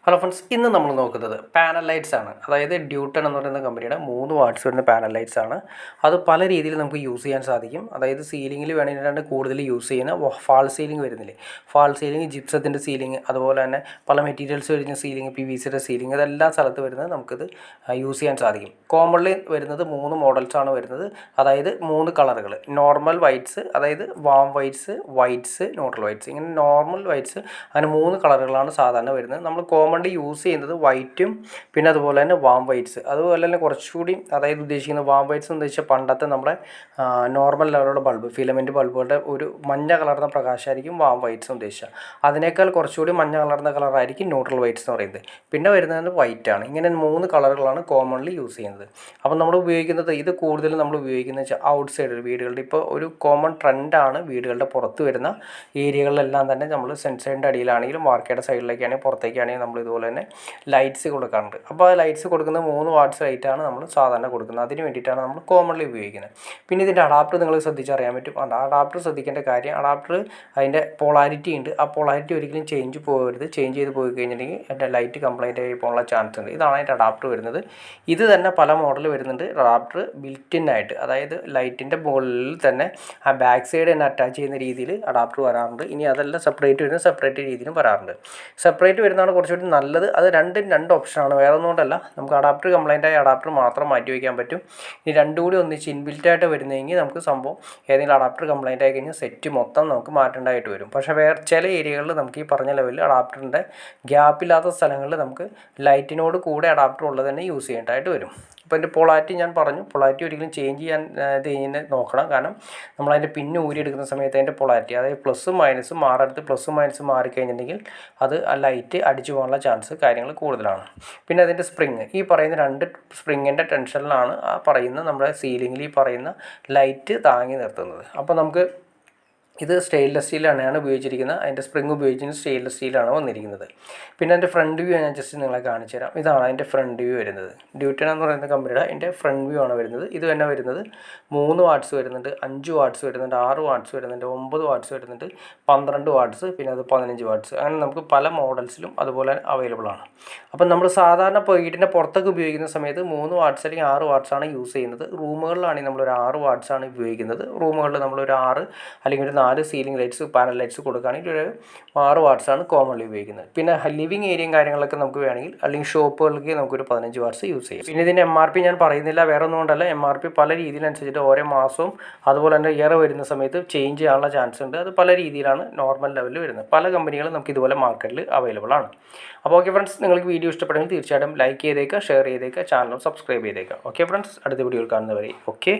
Hello friends, ഇന്ന് നമ്മൾ നോക്കുന്നത് പാനൽ ലൈറ്റ്സ് ആണ്. അതായത് ഡ്യൂട്ടൺ എന്ന് പറയുന്ന കമ്പനിയുടെ 3 വാട്ട്സ് വരുന്ന പാനൽ ലൈറ്റ്സ് ആണ്. അത് പല രീതിയിൽ നമുക്ക് യൂസ് ചെയ്യാൻ സാധിക്കും. അതായത് സീലിങ്ങിൽ വേണമെങ്കിൽ കൂടുതൽ യൂസ് ചെയ്യുന്ന ഫാൾ സീലിംഗ് വരുന്നില്ലേ, ഫാൾ സീലിംഗ്, ജിപ്സത്തിൻ്റെ സീലിംഗ്, അതുപോലെ തന്നെ പല മെറ്റീരിയൽസ് വരുന്ന സീലിംഗ്, PVCയുടെ സീലിംഗ്, ഇതെല്ലാ സ്ഥലത്ത് വരുന്നത് നമുക്കിത് യൂസ് ചെയ്യാൻ സാധിക്കും. കോമൺലി വരുന്നത് 3 മോഡൽസാണ് വരുന്നത്. അതായത് 3 കളറുകൾ: നോർമൽ വൈറ്റ്സ്, അതായത് warm whites, whites, neutral whites. ഇങ്ങനെ നോർമൽ വൈറ്റ്സ്, അങ്ങനെ 3 കളറുകളാണ് സാധാരണ വരുന്നത്. നമ്മൾ കോമൺലി യൂസ് ചെയ്യുന്നത് വൈറ്റും പിന്നെ അതുപോലെ തന്നെ വാം വൈറ്റ്സ്. അതുപോലെ തന്നെ കുറച്ചുകൂടി, അതായത് ഉദ്ദേശിക്കുന്ന വാം വൈറ്റ്സ് എന്ന് വെച്ചാൽ പണ്ടത്തെ നമ്മുടെ നോർമൽ ലെവലുള്ള ബൾബ്, ഫിലമെൻറ്റ് ബൾബുകളുടെ ഒരു മഞ്ഞ കളർന്ന പ്രകാശമായിരിക്കും വാം വൈറ്റ്സ് എന്ന് ഉദ്ദേശിക്കുക. അതിനേക്കാൾ കുറച്ചുകൂടി മഞ്ഞ കളർന്ന കളറായിരിക്കും ന്യൂട്രൽ വൈറ്റ്സ് എന്ന് പറയുന്നത്. പിന്നെ വരുന്നത് വൈറ്റാണ്. ഇങ്ങനെ 3 കളറുകളാണ് കോമൺലി യൂസ് ചെയ്യുന്നത്. അപ്പം നമ്മൾ ഉപയോഗിക്കുന്നത്, ഇത് കൂടുതലും നമ്മൾ ഉപയോഗിക്കുന്നത് വെച്ചാൽ ഔട്ട് സൈഡ് വീടുകളുടെ, ഇപ്പോൾ ഒരു കോമൺ ട്രെൻഡാണ് വീടുകളുടെ പുറത്ത് വരുന്ന ഏരിയകളിലെല്ലാം തന്നെ നമ്മൾ സെൻസറിൻ്റെ അടിയിലാണെങ്കിലും വാർക്കയുടെ സൈഡിലേക്കാണെങ്കിൽ പുറത്തേക്കാണെങ്കിൽ നമ്മൾ ഇതുപോലെ തന്നെ ലൈറ്റ്സ് കൊടുക്കാറുണ്ട്. അപ്പോൾ ആ ലൈറ്റ്സ് കൊടുക്കുന്ന 3 വാട്ട്സ് ലൈറ്റാണ് നമ്മൾ സാധാരണ കൊടുക്കുന്നത്. അതിന് വേണ്ടിയിട്ടാണ് നമ്മൾ കോമൺലി ഉപയോഗിക്കുന്നത്. പിന്നെ ഇതിൻ്റെ അഡാപ്റ്റർ നിങ്ങൾ ശ്രദ്ധിച്ചറിയാൻ പറ്റും. അഡാപ്റ്റർ ശ്രദ്ധിക്കേണ്ട കാര്യം, അഡാപ്റ്റർ അതിൻ്റെ പൊളാരിറ്റി ഉണ്ട്. ആ പൊളാരിറ്റി ഒരിക്കലും ചേഞ്ച് പോകരുത്. ചേഞ്ച് ചെയ്ത് പോയി കഴിഞ്ഞിട്ടുണ്ടെങ്കിൽ എൻ്റെ ലൈറ്റ് കംപ്ലൈൻറ്റ് ആയി പോകാനുള്ള ചാൻസ് ഉണ്ട്. ഇതാണ് അതിൻ്റെ അഡാപ്റ്റർ വരുന്നത്. ഇത് തന്നെ പല മോഡൽ വരുന്നുണ്ട്. അഡാപ്റ്റർ ബിൽറ്റിൻ ആയിട്ട്, അതായത് ലൈറ്റിൻ്റെ മുകളിൽ തന്നെ ആ ബാക്ക് സൈഡ് തന്നെ അറ്റാച്ച് ചെയ്യുന്ന രീതിയിൽ അഡാപ്റ്റർ വരാറുണ്ട്. ഇനി അതെല്ലാം സെപ്പറേറ്റ് വരുന്ന സെപ്പറേറ്റ് രീതിയിലും വരാറുണ്ട്. സെപ്പറേറ്റ് വരുന്നതാണ് കുറച്ചുകൂടി നല്ലത്. അത് രണ്ടും 2 ഓപ്ഷനാണ്, വേറെ ഒന്നുകൊണ്ടല്ല. നമുക്ക് അഡാപ്റ്റർ കംപ്ലൈൻ്റ് ആയ അഡാപ്റ്റർ മാത്രം മാറ്റി വയ്ക്കാൻ പറ്റും. ഇനി രണ്ടും കൂടി ഒന്നിച്ച് ഇൻബിൽറ്റായിട്ട് വരുന്നതെങ്കിൽ നമുക്ക് സംഭവം ഏതെങ്കിലും അഡാപ്റ്റർ കംപ്ലൈൻ്റ് ആയി കഴിഞ്ഞാൽ സെറ്റ് മൊത്തം നമുക്ക് മാറ്റേണ്ടതായിട്ട് വരും. പക്ഷേ വേറെ ചില ഏരിയകളിൽ നമുക്ക് ഈ പറഞ്ഞ ലെവലിൽ അഡാപ്റ്ററിൻ്റെ ഗ്യാപ്പില്ലാത്ത സ്ഥലങ്ങളിൽ നമുക്ക് ലൈറ്റിനോട് കൂടെ അഡാപ്റ്റർ ഉള്ളത് തന്നെ യൂസ് ചെയ്യേണ്ടതായിട്ട് വരും. ഇപ്പോൾ എൻ്റെ പൊളാരിറ്റി ഞാൻ പറഞ്ഞു, പൊളാരിറ്റി ഒരിക്കലും ചേഞ്ച് ചെയ്യാൻ കഴിഞ്ഞ് നോക്കണം. കാരണം നമ്മളതിൻ്റെ പിന്ന് ഊരിയെടുക്കുന്ന സമയത്ത് അതിൻ്റെ പൊളാരിറ്റി, അതായത് പ്ലസ്സും മൈനസും മാറരുത്. പ്ലസ്സും മൈനസും മാറിക്കഴിഞ്ഞിട്ടുണ്ടെങ്കിൽ അത് ആ ലൈറ്റ് അടിച്ചു പോകാനുള്ള ചാൻസ് കാര്യങ്ങൾ കൂടുതലാണ്. പിന്നെ അതിൻ്റെ സ്പ്രിങ്, ഈ പറയുന്ന 2 സ്പ്രിങ്ങിൻ്റെ ടെൻഷനിലാണ് ആ പറയുന്ന നമ്മുടെ സീലിങ്ങിൽ ഈ പറയുന്ന ലൈറ്റ് താങ്ങി നിർത്തുന്നത്. അപ്പോൾ നമുക്ക് ഇത് സ്റ്റെയിൻലെസ് സ്റ്റീലാണ് ഉപയോഗിച്ചിരിക്കുന്നത്. അതിൻ്റെ സ്പ്രിങ് ഉപയോഗിച്ചിട്ട് സ്റ്റെയിൻലെസ് സ്റ്റീലാണ് വന്നിരിക്കുന്നത്. പിന്നെ അതിൻ്റെ ഫ്രണ്ട് വ്യൂ ഞാൻ ജസ്റ്റ് നിങ്ങളെ കാണിച്ചു തരാം. ഇതാണ് അതിൻ്റെ ഫ്രണ്ട് വ്യൂ വരുന്നത്. ഡ്യൂട്ടൺ എന്ന് പറയുന്ന കമ്പനിയുടെ അതിൻ്റെ ഫ്രണ്ട് വ്യൂ ആണ് വരുന്നത്. ഇത് തന്നെ വരുന്നത് 3 വാട്ട്സ് വരുന്നുണ്ട്, 5 വാട്ട്സ് വരുന്നുണ്ട്, 6 വാട്ട്സ് വരുന്നുണ്ട്, 9 വാട്ട്സ് വരുന്നുണ്ട്, 12 വാട്ട്സ്, പിന്നെ അത് 15 വാട്ട്സ്. അങ്ങനെ നമുക്ക് പല മോഡൽസിലും അതുപോലെ അവൈലബിൾ ആണ്. അപ്പം നമ്മൾ സാധാരണ വീടിൻ്റെ പുറത്തൊക്കെ ഉപയോഗിക്കുന്ന സമയത്ത് 3 വാട്ട്സ് അല്ലെങ്കിൽ 6 വാട്ട്സാണ് യൂസ് ചെയ്യുന്നത്. റൂമുകളിലാണെങ്കിൽ നമ്മളൊരു 6 വാട്ട്സാണ് ഉപയോഗിക്കുന്നത്. റൂമുകളിൽ നമ്മളൊരു 6 അല്ലെങ്കിൽ ഒരു 4 സീലിംഗ് ലൈറ്റ്സ്, പാനൽ ലൈറ്റ്സ് കൊടുക്കുകയാണെങ്കിൽ ഒരു 6 വാട്ട്സാണ് കോമൺലി ഉപയോഗിക്കുന്നത്. പിന്നെ ലിവിങ് ഏരിയയും കാര്യങ്ങളൊക്കെ നമുക്ക് വേണമെങ്കിൽ, അല്ലെങ്കിൽ ഷോപ്പുകൾക്ക് നമുക്കൊരു 15 വാട്ട്സ് യൂസ് ചെയ്യാം. പിന്നെ ഇതിൻ്റെ MRP ഞാൻ പറയുന്നില്ല, വേറെ ഒന്നും കൊണ്ടല്ല. MRP പല രീതിയിലനുസരിച്ചിട്ട് ഓരോ മാസവും അതുപോലെ തന്നെ ഇയർ വരുന്ന സമയത്ത് ചേഞ്ച് ചെയ്യാനുള്ള ചാൻസ് ഉണ്ട്. അത് പല രീതിയിലാണ് നോർമൽ ലെവലിൽ വരുന്നത്. പല കമ്പനികളും നമുക്ക് ഇതുപോലെ മാർക്കറ്റിൽ അവൈലബിൾ ആണ്. അപ്പോൾ ഓക്കെ ഫ്രണ്ട്സ്, നിങ്ങൾക്ക് വീഡിയോ ഇഷ്ടപ്പെടുമെങ്കിൽ തീർച്ചയായിട്ടും ലൈക്ക് ചെയ്തേക്കുക, ഷെയർ ചെയ്തേക്കുക, ചാനലും സബ്സ്ക്രൈബ് ചെയ്തേക്കുക. ഓക്കെ ഫ്രണ്ട്സ്, അടുത്ത വീഡിയോയിൽ കാണുന്നവരെ ഓക്കെ.